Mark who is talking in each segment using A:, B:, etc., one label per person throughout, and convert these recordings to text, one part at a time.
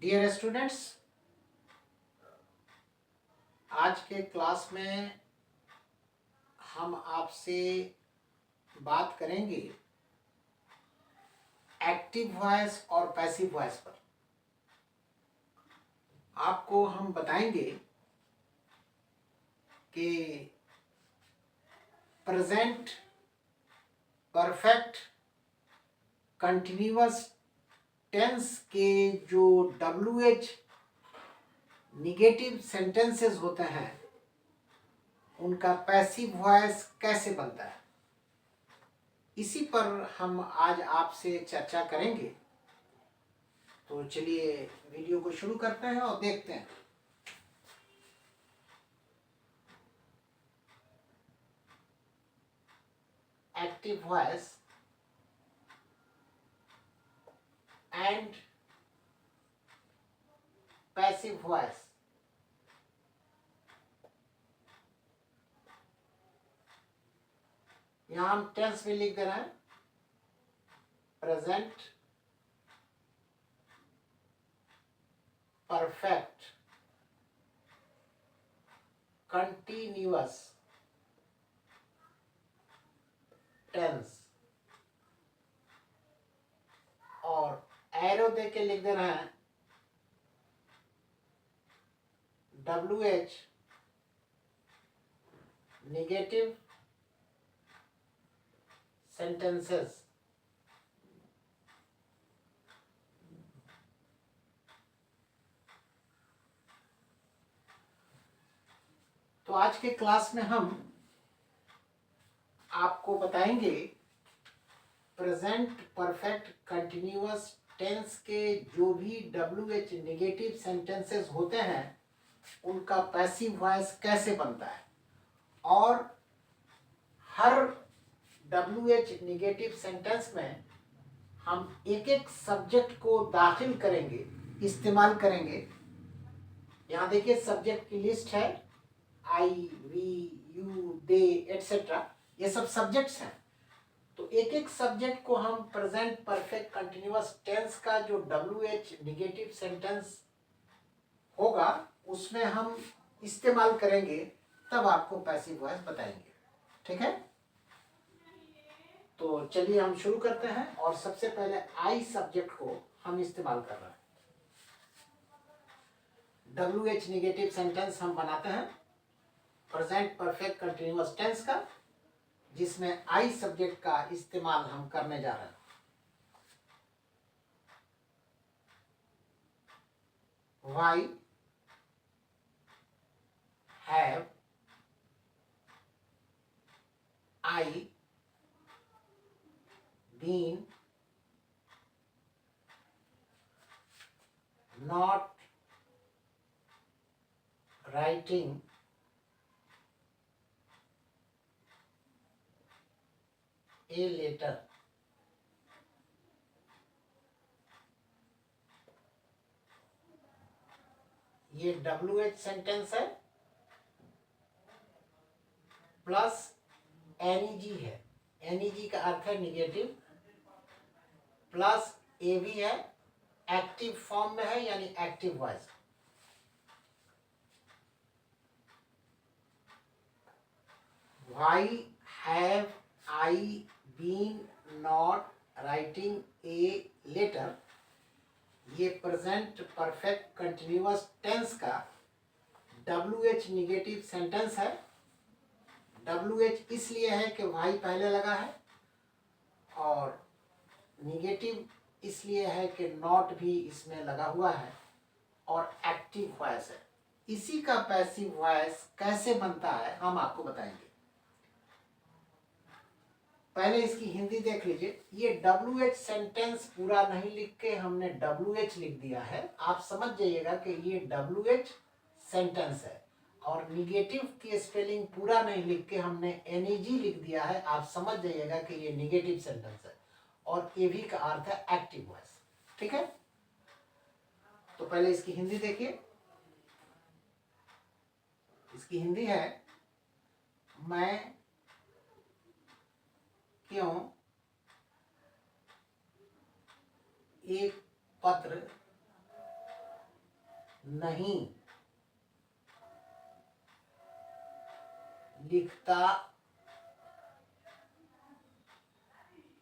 A: Dear students, आज के class में हम आपसे बात करेंगे एक्टिव वॉइस और पैसिव वॉइस पर। आपको हम बताएंगे कि प्रेजेंट परफेक्ट कंटिन्यूअस टेंस के जो WH निगेटिव सेंटेंसेस होते हैं उनका पैसिव वॉइस कैसे बनता है, इसी पर हम आज आपसे चर्चा करेंगे। तो चलिए वीडियो को शुरू करते हैं और देखते हैं। Active voice and passive voice. यहां हम टेंस में लिख दे रहे हैं प्रेजेंट परफेक्ट कंटिन्यूअस टेंस, और एरो दे के लिख दे रहे हैं WH निगेटिव सेंटेंसेस। तो आज के क्लास में हम आपको बताएंगे प्रेजेंट परफेक्ट कंटिन्यूअस टेंस के जो भी WH निगेटिव सेंटेंसेस होते हैं उनका पैसिव वॉइस कैसे बनता है, और हर WH निगेटिव सेंटेंस में हम एक एक सब्जेक्ट को दाखिल करेंगे, इस्तेमाल करेंगे। यहाँ देखिए सब्जेक्ट की लिस्ट है, आई, वी, यू, दे एटसेट्रा, ये सब सब्जेक्ट्स हैं। तो एक एक सब्जेक्ट को हम प्रेजेंट परफेक्ट कंटिन्यूअस टेंस का जो WH निगेटिव सेंटेंस होगा उसमें हम इस्तेमाल करेंगे, तब आपको पैसिव वॉइस बताएंगे। ठीक है, तो चलिए हम शुरू करते हैं। और सबसे पहले आई सब्जेक्ट को हम इस्तेमाल कर रहे हैं। WH निगेटिव सेंटेंस हम बनाते हैं प्रेजेंट परफेक्ट कंटिन्यूअस टेंस का, जिसमें आई सब्जेक्ट का इस्तेमाल हम करने जा रहे हैं। Why have I been not writing a letter? ये WH सेंटेंस है प्लस NEG है। NEG का अर्थ है निगेटिव, प्लस AV है, एक्टिव फॉर्म में है यानी active voice. Why have I been not writing a letter? ये प्रेजेंट परफेक्ट कंटिन्यूअस टेंस का WH निगेटिव सेंटेंस है। WH इसलिए है कि वाई पहले लगा है, और निगेटिव इसलिए है कि नॉट भी इसमें लगा हुआ है, और एक्टिव वॉइस है। इसी का पैसिव वॉइस कैसे बनता है हम आपको बताएंगे। पहले इसकी हिंदी देख लीजिए। ये WH सेंटेंस पूरा नहीं लिख के हमने WH लिख दिया है। आप समझ जाइएगा कि ये WH सेंटेंस है, और निगेटिव की स्पेलिंग पूरा नहीं लिख के हमने NEG लिख दिया है। आप समझ जाइएगा कि ये निगेटिव सेंटेंस है, और AV का अर्थ है एक्टिव वॉइस। ठीक है, तो पहले इसकी हिंदी देखिए। इसकी हिंदी है, मैं क्यों एक पत्र नहीं लिखता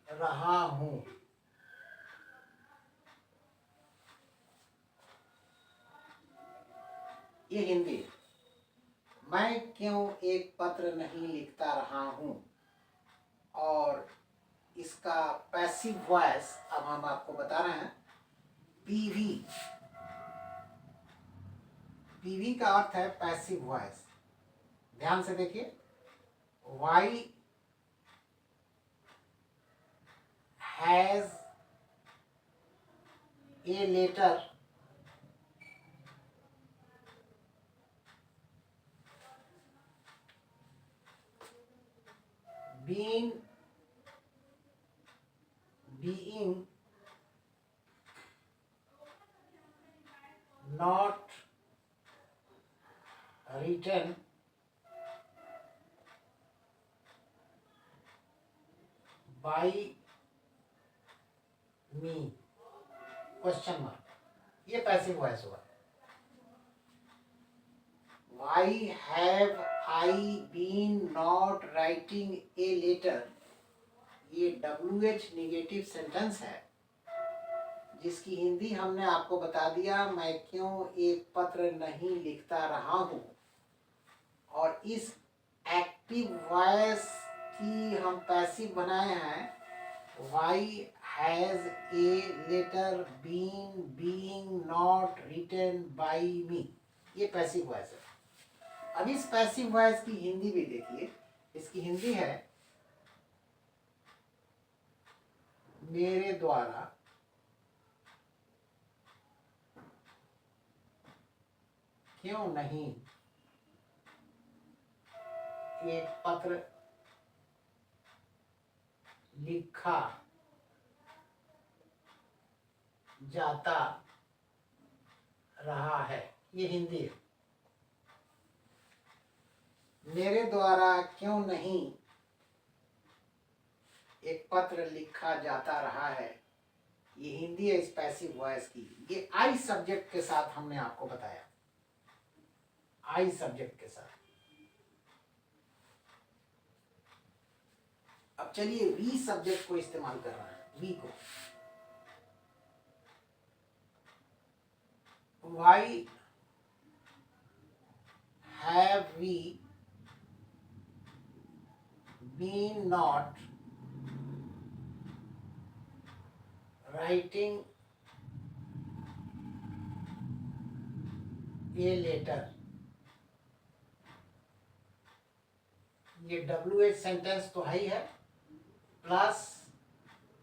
A: रहा हूं। ये हिंदी। मैं क्यों एक पत्र नहीं लिखता रहा हूं, और इसका पैसिव वॉइस अब हम आपको बता रहे हैं। पीवी, पीवी का अर्थ है पैसिव वॉइस। ध्यान से देखिए, why has a letter been being not written by me, question mark, ये पैसिव वॉइस हुआ। Why have I been not writing a letter, ये WH निगेटिव सेंटेंस है, जिसकी हिंदी हमने आपको बता दिया, मैं क्यों एक पत्र नहीं लिखता रहा हूं। और इस एक्टिव वॉइस की हम पैसिव बनाए हैं, Why has a letter been being not written by me, ये पैसिव वॉइस है। अब इस पैसिव वॉइस की हिंदी भी देखिए। इसकी हिंदी है, मेरे द्वारा क्यों नहीं एक पत्र लिखा जाता रहा है, ये हिंदी है। मेरे द्वारा क्यों नहीं एक पत्र लिखा जाता रहा है, ये हिंदी है इस पैसिव वॉइस की। ये आई सब्जेक्ट के साथ हमने आपको बताया, आई सब्जेक्ट के साथ। अब चलिए वी सब्जेक्ट को इस्तेमाल कर रहे हैं, वी को। Why have we been not writing a letter, ये WH सेंटेंस तो है ही है, प्लस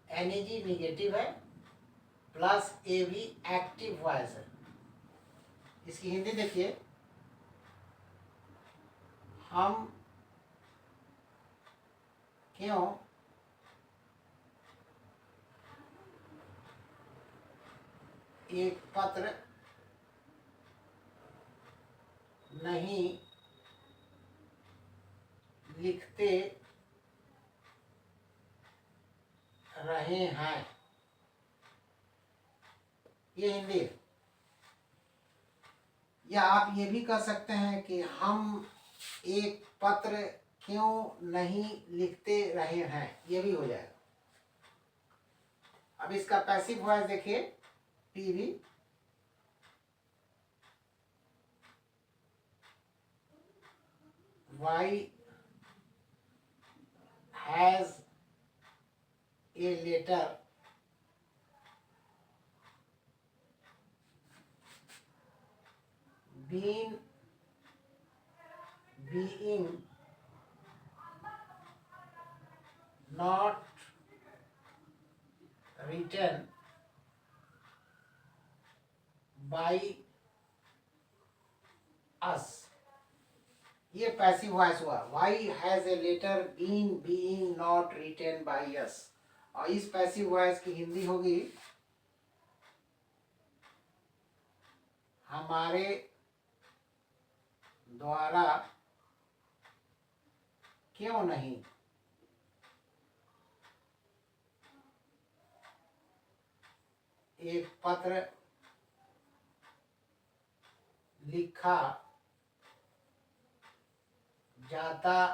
A: NEG निगेटिव है, प्लस AV एक्टिव वॉइस है। इसकी हिंदी देखिए, हम क्यों एक पत्र नहीं लिखते रहे हैं, ये हिंदी है। या आप ये भी कह सकते हैं कि हम एक पत्र क्यों नहीं लिखते रहे हैं, ये भी हो जाएगा। अब इसका पैसिव वॉइस देखिए, PV. Why has a letter been being not written by us, ये पैसिव वॉइस हुआ। Why has a letter been being not written by us, और इस पैसिव वॉइस की हिंदी होगी, हमारे द्वारा क्यों नहीं एक पत्र लिखा जाता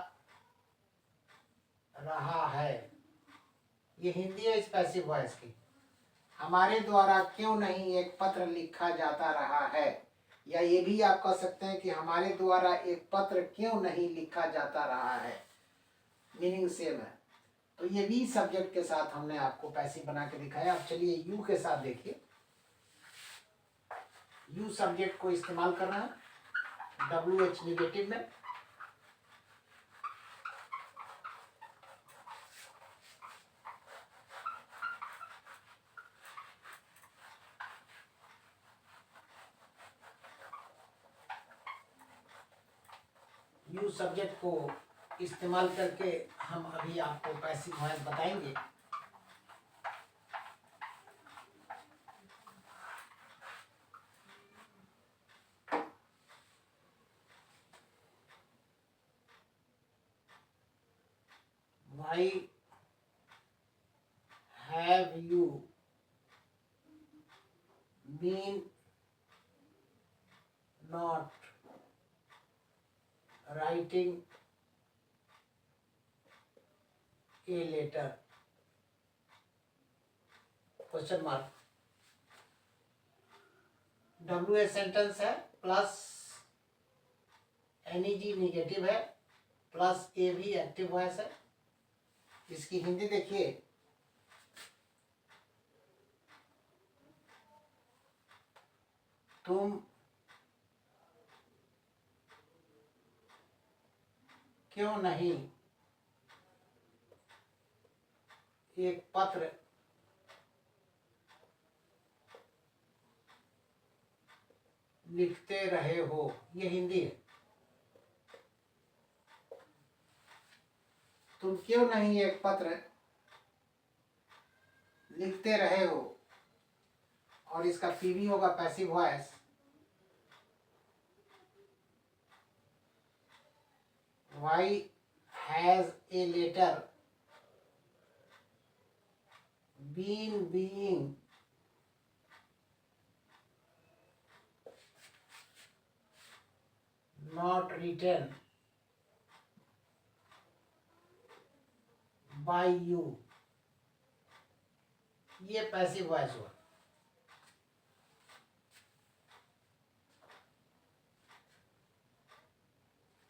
A: रहा है। ये हिंदी है इस पैसिव वॉइस की। हमारे द्वारा क्यों नहीं एक पत्र लिखा जाता रहा है, या ये भी आप कह सकते हैं कि हमारे द्वारा एक पत्र क्यों नहीं लिखा जाता रहा है, मीनिंग सेम है। तो ये भी सब्जेक्ट के साथ हमने आपको पैसिव बना के दिखाया। अब चलिए यू के साथ देखिए। यू सब्जेक्ट को इस्तेमाल करना है WH निगेटिव में। यू सब्जेक्ट को इस्तेमाल करके हम अभी आपको पैसिव वॉइस बताएंगे। Why have you been not writing a letter? Question mark. WH sentence है प्लस NEG निगेटिव है प्लस AV एक्टिव वॉइस है। इसकी हिंदी देखिए। तुम क्यों नहीं एक पत्र लिखते रहे हो। ये हिंदी है। तुम क्यों नहीं एक पत्र लिखते रहे हो, और इसका PV होगा passive voice. Why has a letter been being not written by you? ये पैसिव वॉइस हुआ।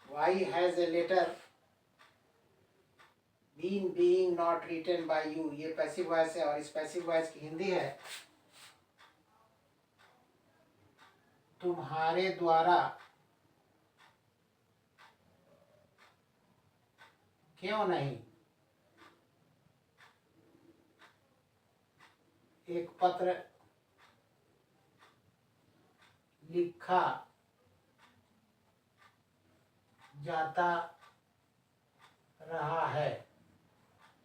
A: Why has a letter been being not written by you? ये पैसिव वॉइस है, और इस पैसिव वॉइस की हिंदी है तुम्हारे द्वारा क्यों नहीं एक पत्र लिखा जाता रहा है।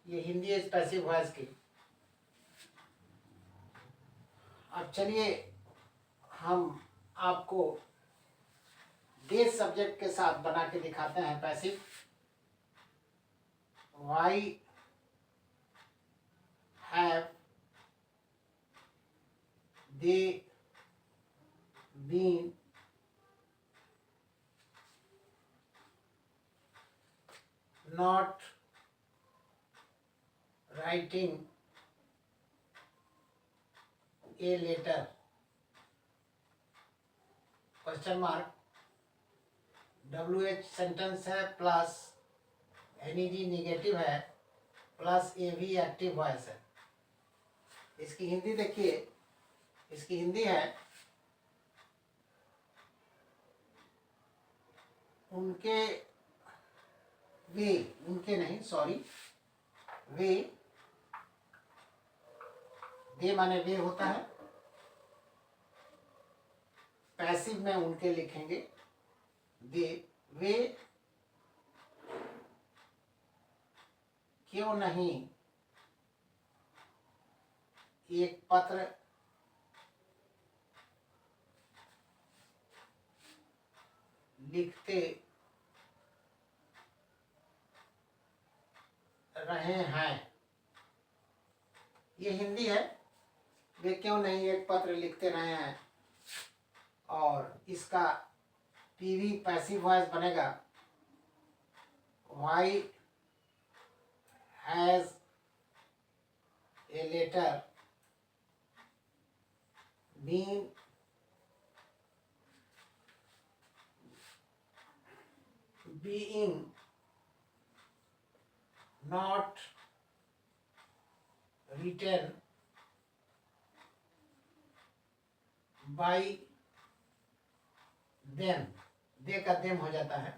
A: ये हिंदी है इस पैसिव वॉइस की। अब चलिए हम आपको डेज सब्जेक्ट के साथ बना के दिखाते हैं passive. Why have they been not writing a letter? Question mark. WH sentence है प्लस NEG निगेटिव है प्लस AV एक्टिव वॉइस है। इसकी हिंदी देखिए। इसकी हिंदी है उनके वे, उनके नहीं सॉरी, वे, दे माने वे होता है। पैसिव में उनके लिखेंगे दे। वे क्यों नहीं एक पत्र लिखते रहे हैं। ये हिंदी है। वे क्यों नहीं एक पत्र लिखते रहे हैं, और इसका पीवी पैसिव वॉइस बनेगा why has a letter been being not written by them, they का देम हो जाता है।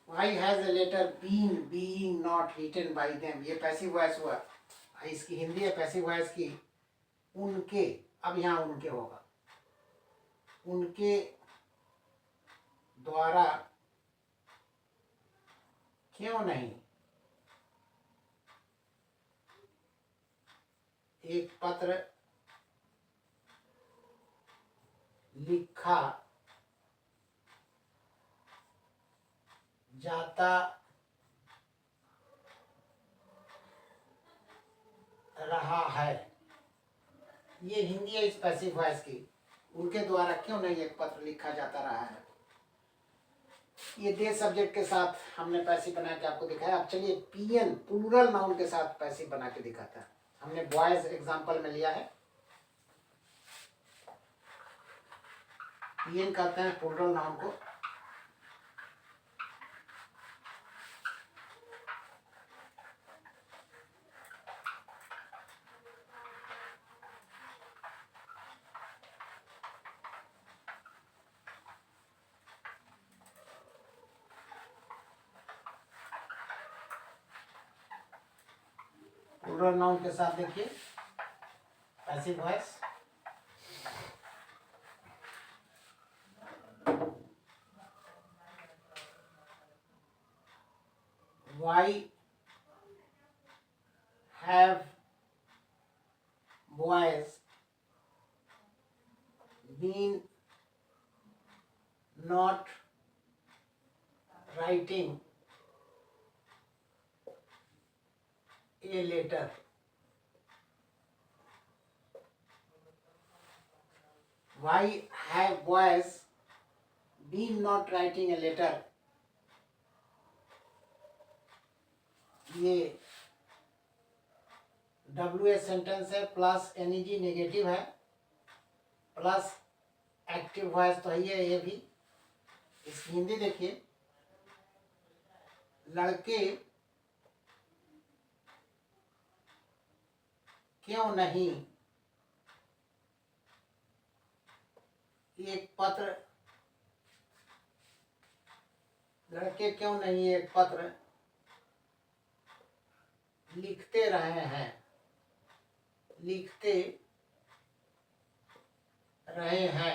A: Why has a letter been being not written by them, ये पैसिव वॉइस हुआ। इसकी हिंदी है पैसिव वॉइस की उनके, अब यहाँ उनके होगा, उनके द्वारा क्यों नहीं एक पत्र लिखा जाता रहा है। ये हिंदी है इस पैसिव वॉइस की, उनके द्वारा क्यों नहीं एक पत्र लिखा जाता रहा है। ये दे सब्जेक्ट के साथ हमने पैसिव बना के आपको दिखाया। अब चलिए पीएन प्लूरल नाउन के साथ पैसिव बना के दिखाता है। हमने बॉयज एग्जांपल में लिया है, पीएन कहते हैं प्लूरल नाउन को। प्लूरल नाउन के साथ देखिए passive voice, why have boys been not writing a letter? Why have boys been not writing a letter? ये WH सेंटेंस है प्लस NEG नेगेटिव है प्लस एक्टिव वॉइस तो है ये भी। इसकी हिंदी देखिए, लड़के क्यों नहीं एक पत्र, लड़के क्यों नहीं एक पत्र लिखते रहे हैं, लिखते रहे हैं।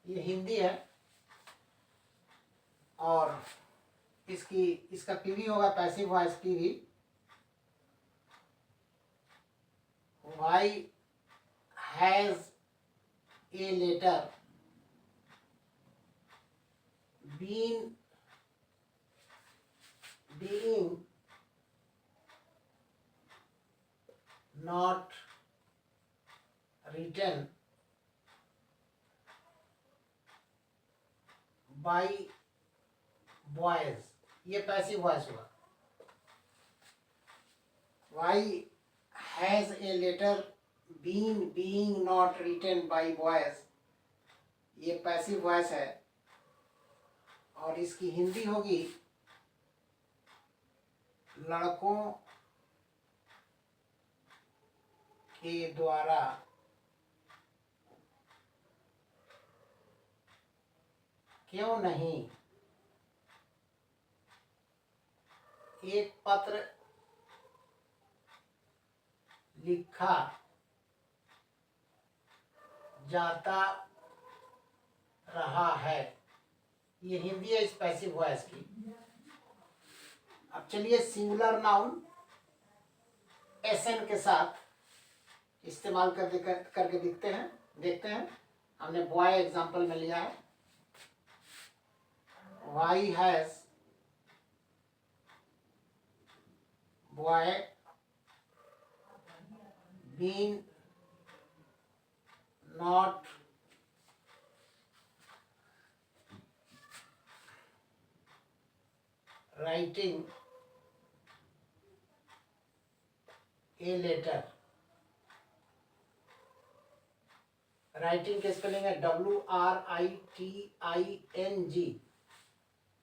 A: ये हिंदी है और इसका पीवी होगा passive voice PV. Why has a letter been being not written by boys, ये पैसिव वॉइस हुआ। Why has a letter been being not written by boys, ये पैसिव वॉइस है और इसकी हिंदी होगी लड़कों के द्वारा क्यों नहीं एक पत्र लिखा जाता रहा है। ये हिंदी है इस पैसिव वॉइस की। अब चलिए सिंगुलर नाउन एसएन के साथ इस्तेमाल करके देखते हैं। हमने बॉय एग्जांपल में लिया है। Why has boy been not writing a letter। Writing के स्पेलिंग है WRITING।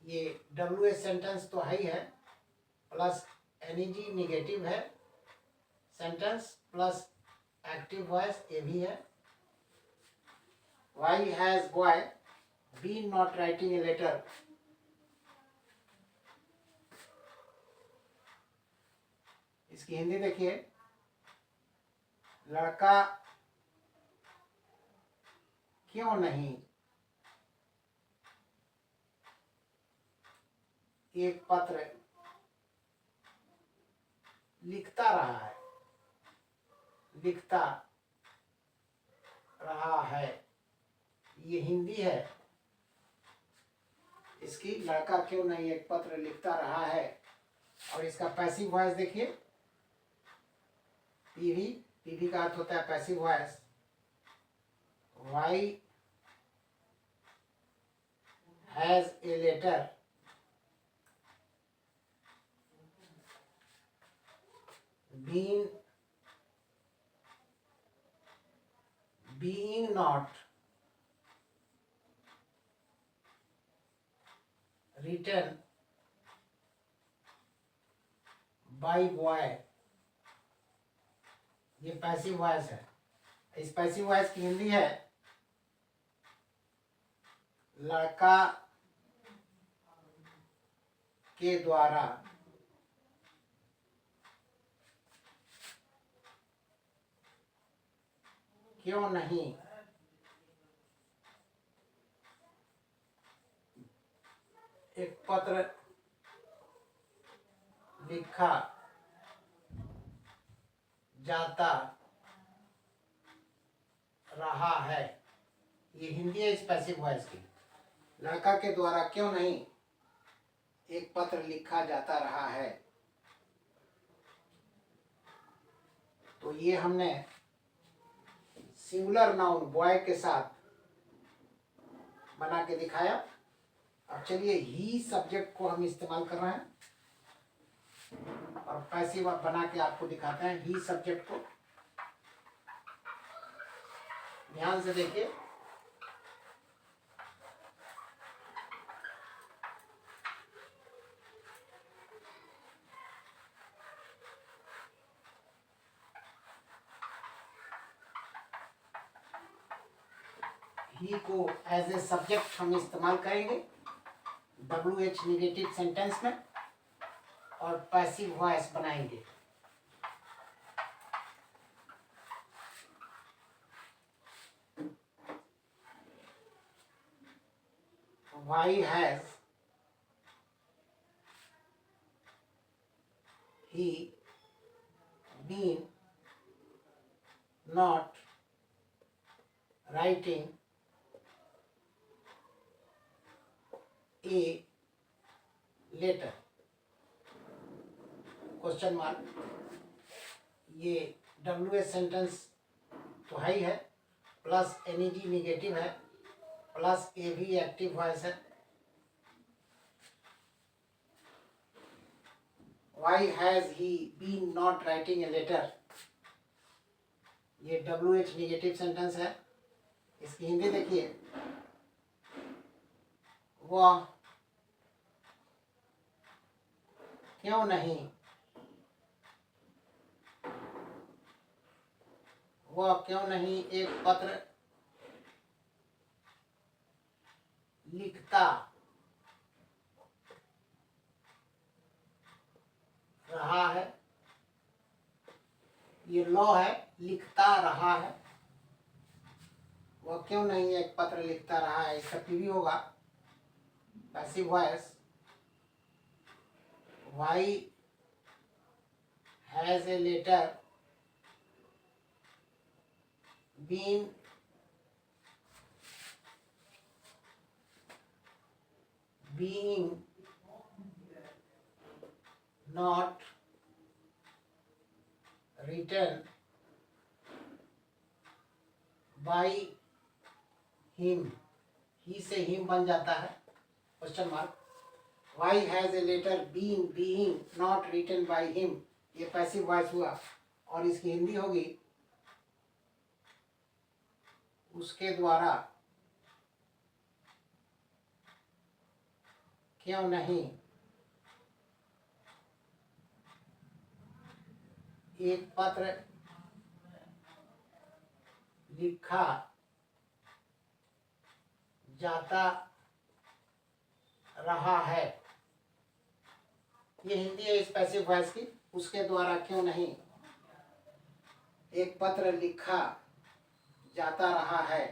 A: ये WH सेंटेंस तो है ही है, प्लस NEG निगेटिव है सेंटेंस, प्लस एक्टिव वॉइस ये भी है। Why has boy been not writing a letter? इसकी हिंदी देखिए, लड़का क्यों नहीं एक पत्र लिखता रहा है, लिखता रहा है, ये हिंदी है। इसकी लड़का क्यों नहीं एक पत्र लिखता रहा है, और इसका पैसिव वॉइस देखिए, पीवी, पीवी का अर्थ होता है passive voice. Why has a letter been being not written by boy। ये पैसिव वॉइस है। इस पैसिव वॉइस की हिंदी है, लड़का के द्वारा क्यों नहीं एक पत्र लिखा जाता रहा है, ये हिंदी है इस पैसिव वॉइस की। लड़का के द्वारा क्यों नहीं एक पत्र लिखा जाता रहा है, तो ये हमने सिंगुलर नाउन बॉय के साथ बना के दिखाया। अब चलिए ही सब्जेक्ट को हम इस्तेमाल कर रहे हैं और पैसिव बना के आपको दिखाते हैं ही सब्जेक्ट को। ध्यान से देखिए, ही को एज ए सब्जेक्ट हम इस्तेमाल करेंगे WH निगेटिव सेंटेंस में और पैसिव वॉइस बनाएंगे। Why has he been not writing a letter? Question mark. ये WH सेंटेंस तो है ही है, प्लस NEG निगेटिव है, प्लस AV एक्टिव वॉइस है। Why has he been not writing a letter? ये WH निगेटिव सेंटेंस है। इसकी हिंदी देखिए, वह क्यों नहीं एक पत्र लिखता रहा है। ये लॉ है, लिखता रहा है। वह क्यों नहीं एक पत्र लिखता रहा है, इसका पीवी होगा passive voice. Why has a letter been being not written by him? ही से हिम बन जाता है, question mark. Why has a letter been being not written by him? ये पैसिव वॉइस हुआ और इसकी हिंदी होगी उसके द्वारा क्यों नहीं एक पत्र लिखा जाता रहा है। ये हिंदी है इस पैसिव वॉइस की। उसके द्वारा क्यों नहीं एक पत्र लिखा जाता रहा है।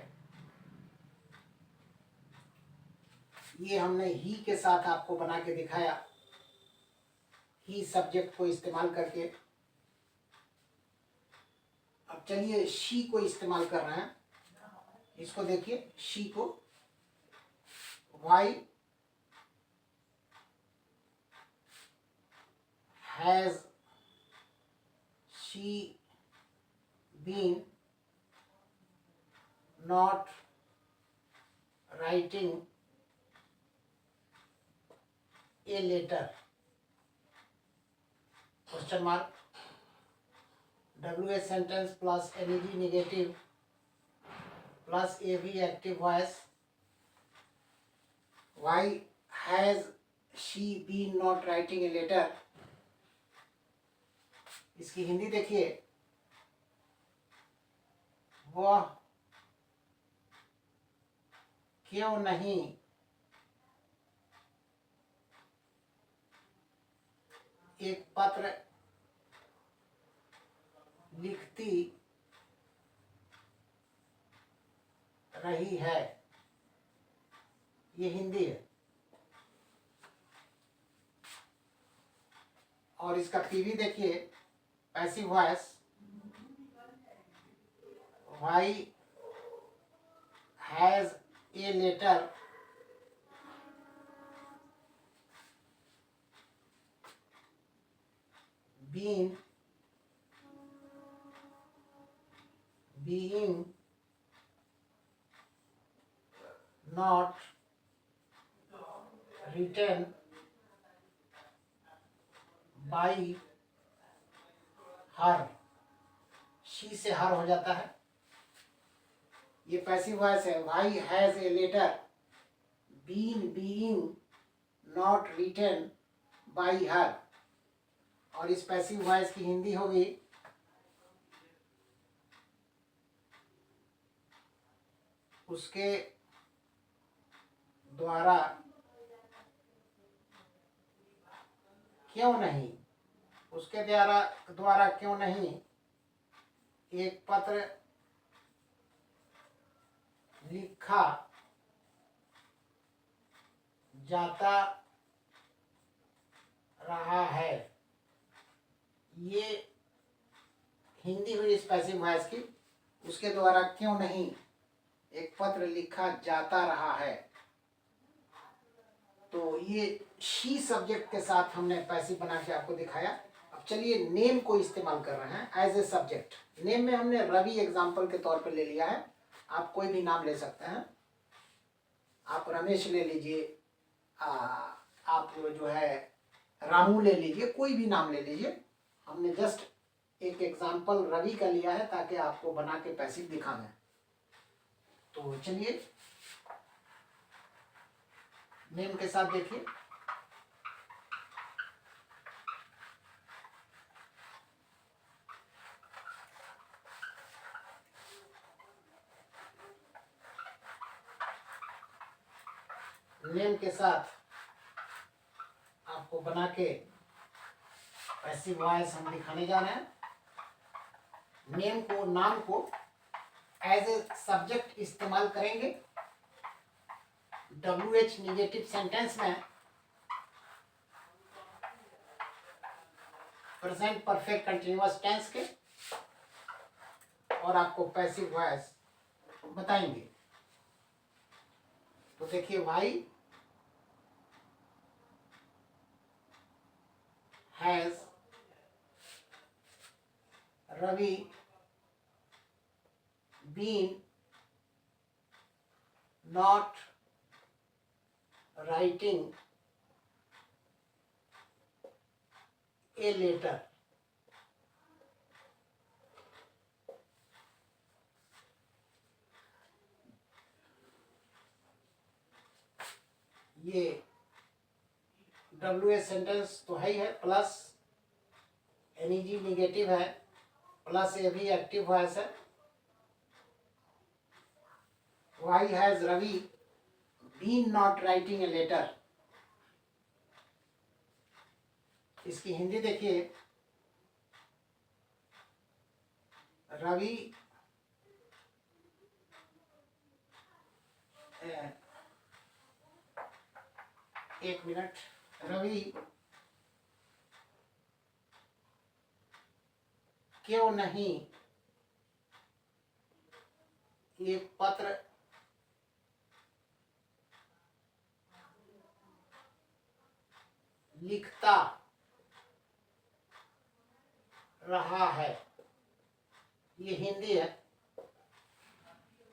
A: ये हमने ही के साथ आपको बना के दिखाया, ही सब्जेक्ट को इस्तेमाल करके। अब चलिए शी को इस्तेमाल कर रहे हैं। इसको देखिए, शी को, why has she been not writing a letter, question mark, WH sentence plus NED negative plus AV active voice. Why has she been not writing a letter? इसकी हिंदी देखिए, वह क्यों नहीं एक पत्र लिखती रही है। ये हिंदी है और इसका पीवी देखिए, passive voice, why has a letter been being not written by her, she से हर हो जाता है। ये पैसिव वॉइस है, why has a letter been being not written by her, और इस पैसिव वॉइस की हिंदी होगी उसके द्वारा क्यों नहीं, उसके द्वारा क्यों नहीं एक पत्र लिखा जाता रहा है। ये हिंदी हुई इस पैसिव वॉइस की, उसके द्वारा क्यों नहीं एक पत्र लिखा जाता रहा है। तो ये शी सब्जेक्ट के साथ हमने पैसिव बना के आपको दिखाया। अब चलिए नेम को इस्तेमाल कर रहे हैं एज ए सब्जेक्ट। नेम में हमने रवि एग्जाम्पल के तौर पे ले लिया है, आप कोई भी नाम ले सकते हैं। आप रमेश ले लीजिए, आप जो है रामू ले लीजिए, कोई भी नाम ले लीजिए। हमने जस्ट एक एग्जाम्पल रवि का लिया है ताकि आपको बना के पैसिव दिखाना है। तो चलिए नेम के साथ देखिए, नेम के साथ आपको बना के पैसिव वॉइस हम दिखाने जा रहे हैं। नेम को, नाम को एज ए सब्जेक्ट इस्तेमाल करेंगे WH निगेटिव सेंटेंस में, प्रेजेंट परफेक्ट कंटिन्यूअस टेंस के, और आपको पैसिव वॉइस बताएंगे। तो देखिए, why has Ravi been not writing a letter. ये WH सेंटेंस तो है ही है, प्लस NEG निगेटिव है, प्लस ये भी एक्टिव वॉइस है। Why has Ravi been not writing a letter? इसकी हिंदी देखिए, रवि एक मिनट, रवि क्यों नहीं एक पत्र लिखता रहा है, ये हिंदी है।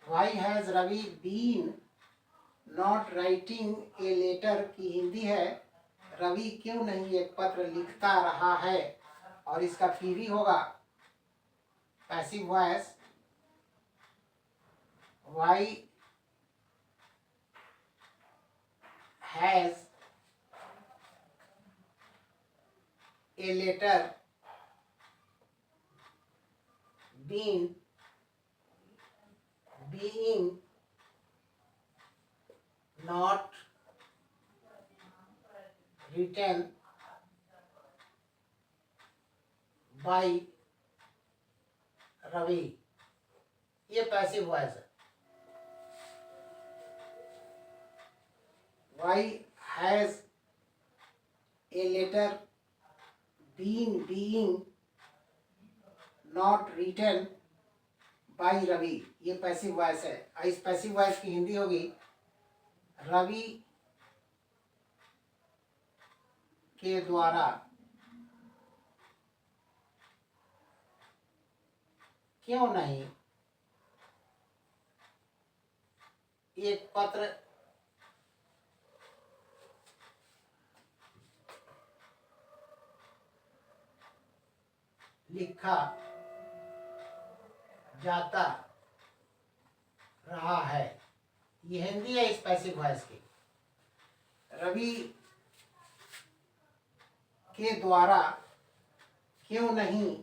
A: Why has Ravi been not writing a letter की हिंदी है, रवि क्यों नहीं एक पत्र लिखता रहा है, और इसका PV होगा passive voice. Why has a letter been being not written by Ravi, ये पैसिव वॉइस है। Why has a letter being not written by Ravi, ये पैसिव वॉइस है। इस पैसिव वॉइस की हिंदी होगी रवि के द्वारा क्यों नहीं एक पत्र लिखा जाता रहा है, ये हिंदी है इस पैसिव वॉइस की। रवि के द्वारा क्यों नहीं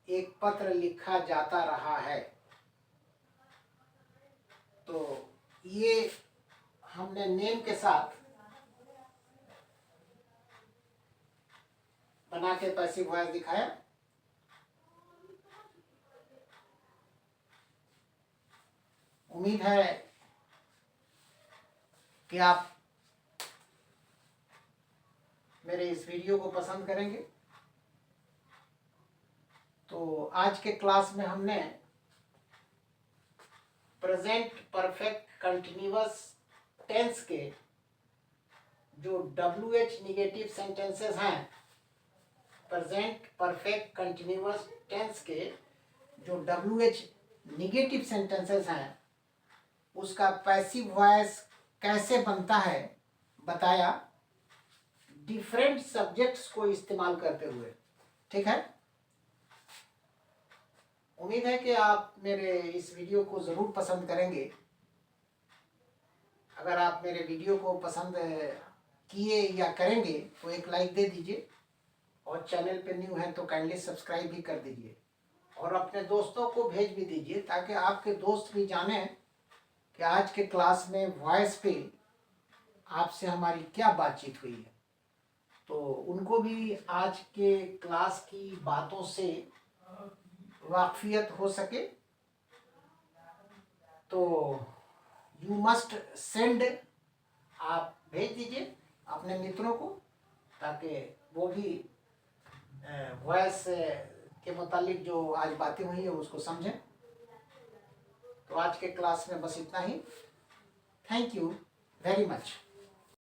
A: एक पत्र लिखा जाता रहा है, तो ये हमने नेम के साथ बना के पैसिव वॉइस दिखाया। उम्मीद है कि आप मेरे इस वीडियो को पसंद करेंगे। तो आज के क्लास में हमने प्रेजेंट परफेक्ट कंटिन्यूअस टेंस के जो WH निगेटिव सेंटेंसेस हैं, प्रेजेंट परफेक्ट कंटिन्यूअस टेंस के जो WH निगेटिव सेंटेंसेस हैं, उसका पैसिव वॉइस कैसे बनता है बताया, डिफरेंट सब्जेक्ट्स को इस्तेमाल करते हुए। ठीक है, उम्मीद है कि आप मेरे इस वीडियो को ज़रूर पसंद करेंगे। अगर आप मेरे वीडियो को पसंद किए या करेंगे तो एक लाइक दे दीजिए, और चैनल पे न्यू हैं तो काइंडली सब्सक्राइब भी कर दीजिए, और अपने दोस्तों को भेज भी दीजिए ताकि आपके दोस्त भी जाने कि आज के क्लास में वॉइस पे आपसे हमारी क्या बातचीत हुई है, तो उनको भी आज के क्लास की बातों से वाकफियत हो सके। तो यू मस्ट सेंड, आप भेज दीजिए अपने मित्रों को ताकि वो भी वॉइस के मुतालिक जो आज बातें हुई है उसको समझें। तो आज के क्लास में बस इतना ही। Thank you very much.